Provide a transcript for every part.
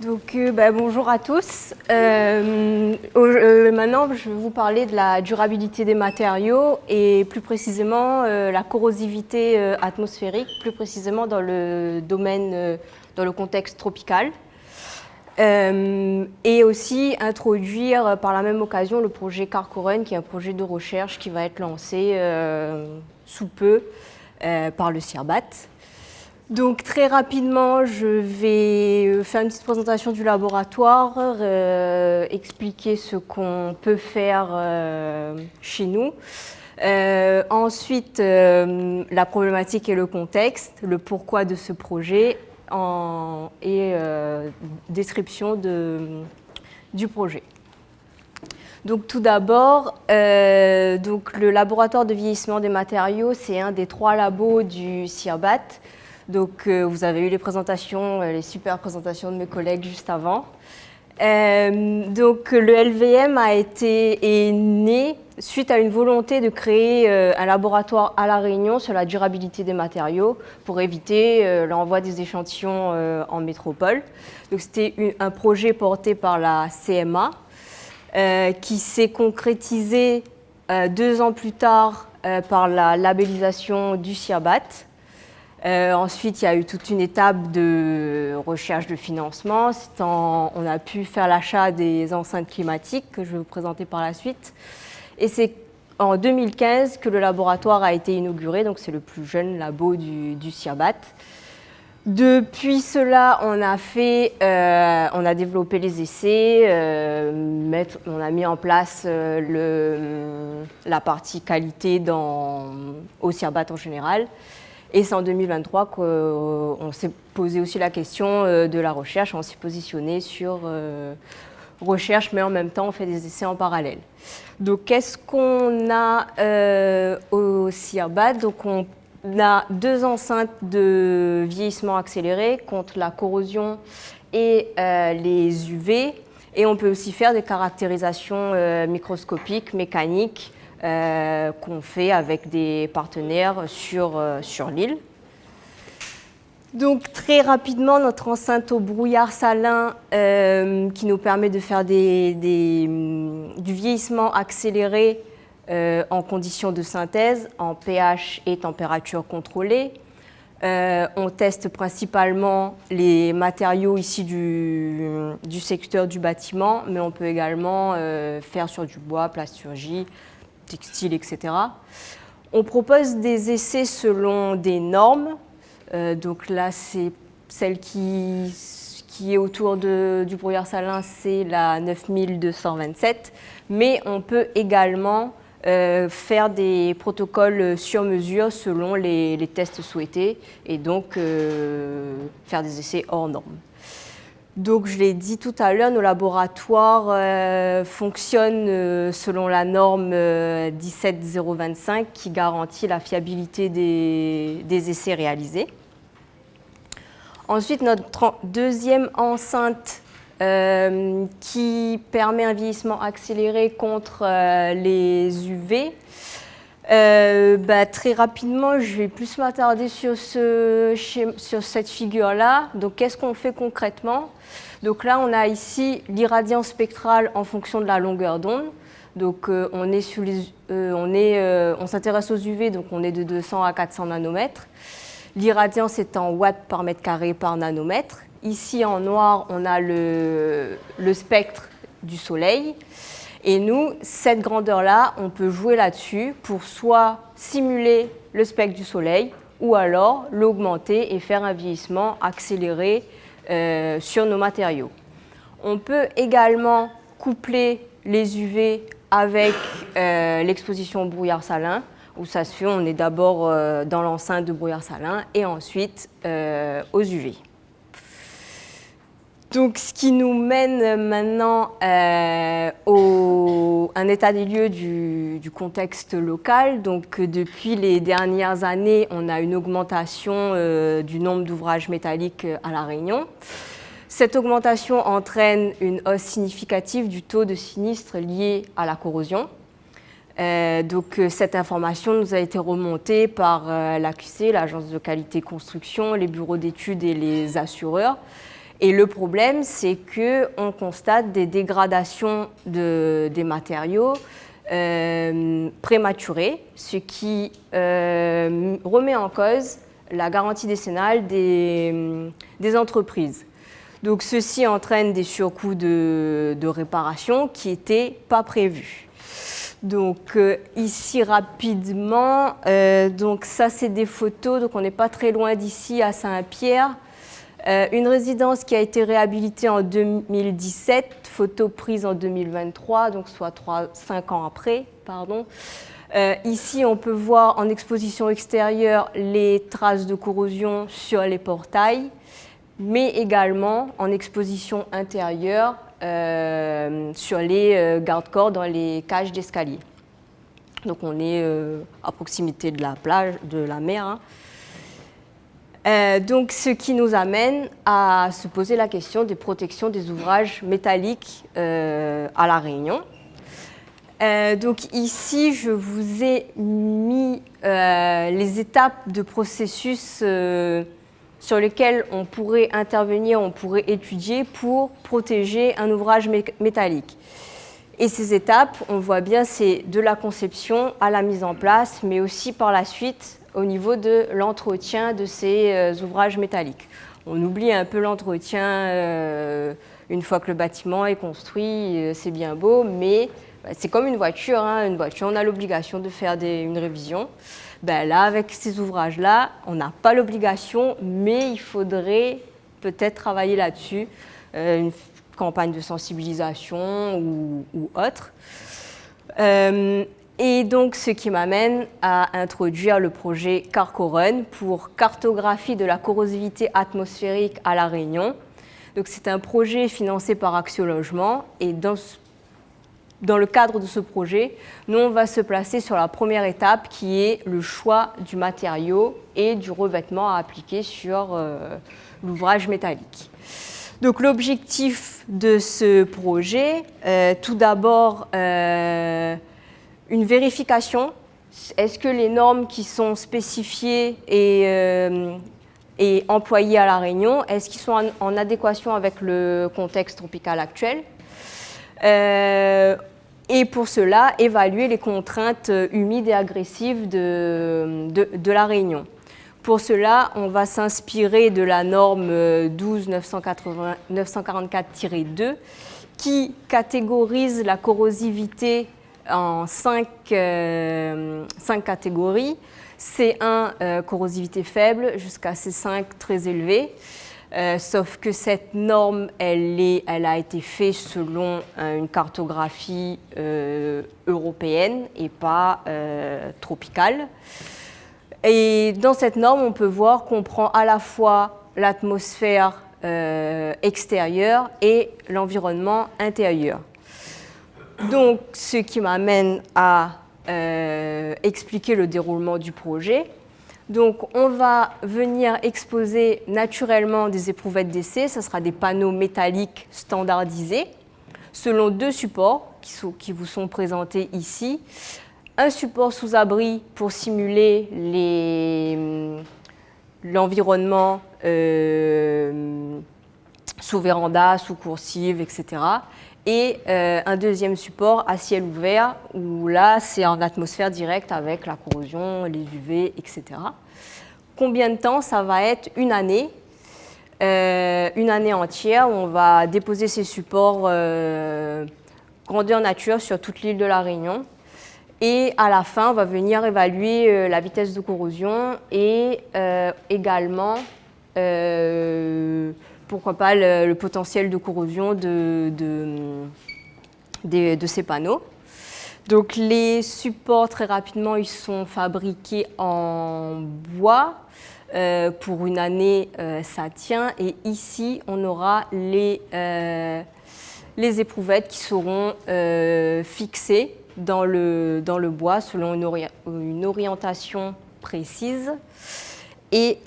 Bonjour à tous. Maintenant, je vais vous parler de la durabilité des matériaux et plus précisément la corrosivité atmosphérique, plus précisément dans le domaine, dans le contexte tropical. Et aussi introduire par la même occasion le projet Carcoren, qui est un projet de recherche qui va être lancé sous peu par le CIRBAT. Donc très rapidement, je vais faire une petite présentation du laboratoire, expliquer ce qu'on peut faire chez nous. Ensuite, la problématique et le contexte, le pourquoi de ce projet et description du projet. Donc tout d'abord, le laboratoire de vieillissement des matériaux, c'est un des 3 labos du CIRBAT. Donc vous avez eu les présentations, les super présentations de mes collègues juste avant. Donc le LVM est né suite à une volonté de créer un laboratoire à La Réunion sur la durabilité des matériaux pour éviter l'envoi des échantillons en métropole. Donc c'était un projet porté par la CMA qui s'est concrétisé 2 ans plus tard par la labellisation du CIRBAT. Ensuite, il y a eu toute une étape de recherche de financement. On a pu faire l'achat des enceintes climatiques que je vais vous présenter par la suite. Et c'est en 2015 que le laboratoire a été inauguré, donc c'est le plus jeune labo du CIRBAT. Depuis cela, on a développé les essais, on a mis en place la partie qualité au CIRBAT en général. Et c'est en 2023 qu'on s'est posé aussi la question de la recherche. On s'est positionné sur recherche, mais en même temps, on fait des essais en parallèle. Donc, qu'est-ce qu'on a au CIRBAT? Donc, on a 2 enceintes de vieillissement accéléré contre la corrosion et les UV. Et on peut aussi faire des caractérisations microscopiques, mécaniques, qu'on fait avec des partenaires sur l'île. Donc très rapidement, notre enceinte au brouillard salin qui nous permet de faire du vieillissement accéléré en conditions de synthèse, en pH et température contrôlée. On teste principalement les matériaux ici du secteur du bâtiment, mais on peut également faire sur du bois, plasturgie, textile, etc. On propose des essais selon des normes. Donc là, c'est celle qui est autour du brouillard salin, c'est la 9227. Mais on peut également faire des protocoles sur mesure selon les tests souhaités et donc faire des essais hors normes. Donc, je l'ai dit tout à l'heure, nos laboratoires fonctionnent selon la norme 17025 qui garantit la fiabilité des essais réalisés. Ensuite, notre deuxième enceinte qui permet un vieillissement accéléré contre les UV. Très rapidement, je vais plus m'attarder sur cette figure-là. Donc, qu'est-ce qu'on fait concrètement? Donc là, on a ici l'irradiance spectrale en fonction de la longueur d'onde. Donc, on s'intéresse aux UV, donc on est de 200 à 400 nanomètres. L'irradiance est en watts par mètre carré par nanomètre. Ici, en noir, on a le spectre du Soleil. Et nous, cette grandeur-là, on peut jouer là-dessus pour soit simuler le spectre du Soleil ou alors l'augmenter et faire un vieillissement accéléré sur nos matériaux. On peut également coupler les UV avec l'exposition au brouillard salin, où ça se fait, on est d'abord dans l'enceinte de brouillard salin et ensuite aux UV. Donc, ce qui nous mène maintenant un état des lieux du contexte local. Donc, depuis les dernières années, on a une augmentation du nombre d'ouvrages métalliques à La Réunion. Cette augmentation entraîne une hausse significative du taux de sinistres liés à la corrosion. Cette information nous a été remontée par l'AQC, l'Agence de qualité construction, les bureaux d'études et les assureurs. Et le problème, c'est qu'on constate des dégradations des matériaux prématurées, ce qui remet en cause la garantie décennale des entreprises. Donc, ceci entraîne des surcoûts de réparation qui n'étaient pas prévus. Donc, ici, rapidement, donc ça, c'est des photos. Donc, on n'est pas très loin d'ici, à Saint-Pierre. Une résidence qui a été réhabilitée en 2017, photo prise en 2023, donc soit 5 ans après, pardon. Ici, on peut voir en exposition extérieure les traces de corrosion sur les portails, mais également en exposition intérieure sur les garde-corps dans les cages d'escalier. Donc on est à proximité de la plage, de la mer. Hein. Donc ce qui nous amène à se poser la question des protections des ouvrages métalliques à La Réunion. Donc ici, je vous ai mis les étapes de processus sur lesquels on pourrait intervenir, on pourrait étudier pour protéger un ouvrage métallique. Et ces étapes, on voit bien, c'est de la conception à la mise en place, mais aussi par la suite au niveau de l'entretien de ces ouvrages métalliques. On oublie un peu l'entretien une fois que le bâtiment est construit, c'est bien beau, mais c'est comme une voiture. Hein. Une voiture, on a l'obligation de faire une révision. Là, avec ces ouvrages-là, on n'a pas l'obligation, mais il faudrait peut-être travailler là-dessus, une campagne de sensibilisation ou autre. Et donc, ce qui m'amène à introduire le projet CarcoRun pour cartographie de la corrosivité atmosphérique à La Réunion. Donc, c'est un projet financé par Action Logement et dans le cadre de ce projet, nous, on va se placer sur la première étape qui est le choix du matériau et du revêtement à appliquer sur l'ouvrage métallique. Donc l'objectif de ce projet, tout d'abord, une vérification. Est-ce que les normes qui sont spécifiées et employées à La Réunion, est-ce qu'ils sont en adéquation avec le contexte tropical actuel ? Et pour cela, évaluer les contraintes humides et agressives de La Réunion. Pour cela, on va s'inspirer de la norme 12-944-2 qui catégorise la corrosivité en 5 catégories. C1, corrosivité faible, jusqu'à C5, très élevée. Sauf que cette norme, elle a été faite selon une cartographie européenne et pas tropicale. Et dans cette norme, on peut voir qu'on prend à la fois l'atmosphère extérieure et l'environnement intérieur. Donc, ce qui m'amène à expliquer le déroulement du projet. Donc, on va venir exposer naturellement des éprouvettes d'essai. Ce sera des panneaux métalliques standardisés selon 2 supports qui vous sont présentés ici. Un support sous abri pour simuler l'environnement sous véranda, sous coursive, etc. Et un deuxième support à ciel ouvert, où là, c'est en atmosphère directe avec la corrosion, les UV, etc. Combien de temps? Ça va être une année entière, où on va déposer ces supports grandeur nature sur toute l'île de La Réunion. Et à la fin, on va venir évaluer la vitesse de corrosion et également, pourquoi pas, le potentiel de corrosion de ces panneaux. Donc les supports, très rapidement, ils sont fabriqués en bois. Pour une année, ça tient. Et ici, on aura les éprouvettes qui seront fixées dans le bois selon une orientation précise. Et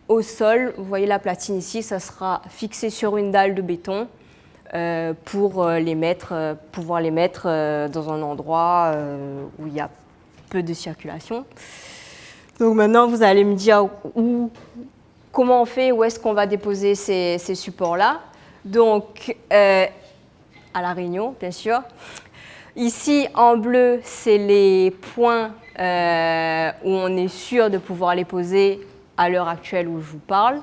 au sol, vous voyez la platine ici, ça sera fixé sur une dalle de béton pour pouvoir les mettre dans un endroit où il y a peu de circulation. Donc maintenant, vous allez me dire où comment on fait, où est-ce qu'on va déposer ces supports-là? Donc, à La Réunion, bien sûr. Ici, en bleu, c'est les points où on est sûr de pouvoir les poser à l'heure actuelle où je vous parle.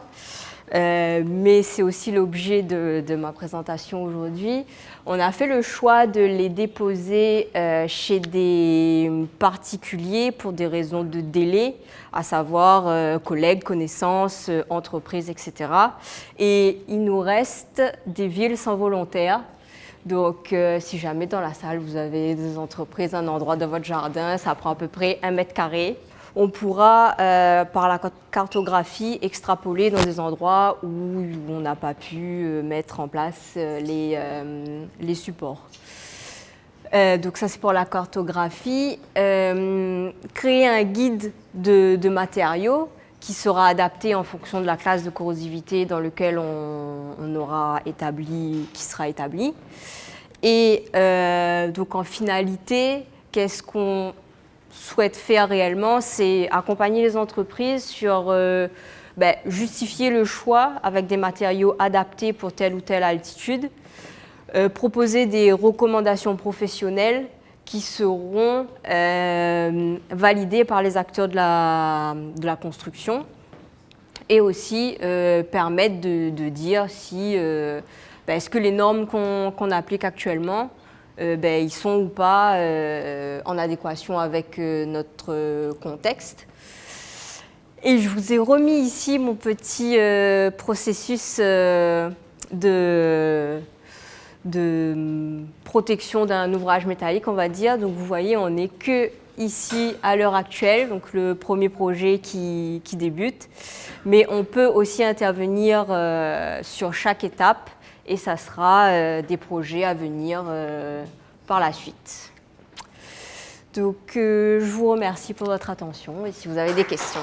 Mais c'est aussi l'objet de ma présentation aujourd'hui. On a fait le choix de les déposer chez des particuliers pour des raisons de délai, à savoir collègues, connaissances, entreprises, etc. Et il nous reste des villes sans volontaires. Donc, si jamais dans la salle, vous avez des entreprises, un endroit dans votre jardin, ça prend à peu près 1 mètre carré. On pourra, par la cartographie, extrapoler dans des endroits où on n'a pas pu mettre en place les supports. Donc ça, c'est pour la cartographie. Créer un guide de matériaux qui sera adapté en fonction de la classe de corrosivité dans lequel on aura établi, qui sera établi. Et donc en finalité, qu'est-ce qu'on souhaite faire réellement, c'est accompagner les entreprises sur justifier le choix avec des matériaux adaptés pour telle ou telle altitude, proposer des recommandations professionnelles qui seront validées par les acteurs de la construction et aussi permettre de dire si est-ce que les normes qu'on applique actuellement ils sont ou pas en adéquation avec notre contexte. Et je vous ai remis ici mon petit processus de protection d'un ouvrage métallique, on va dire. Donc vous voyez, on n'est que ici à l'heure actuelle, donc le premier projet qui débute. Mais on peut aussi intervenir sur chaque étape. Et ça sera des projets à venir par la suite. Donc, je vous remercie pour votre attention et si vous avez des questions.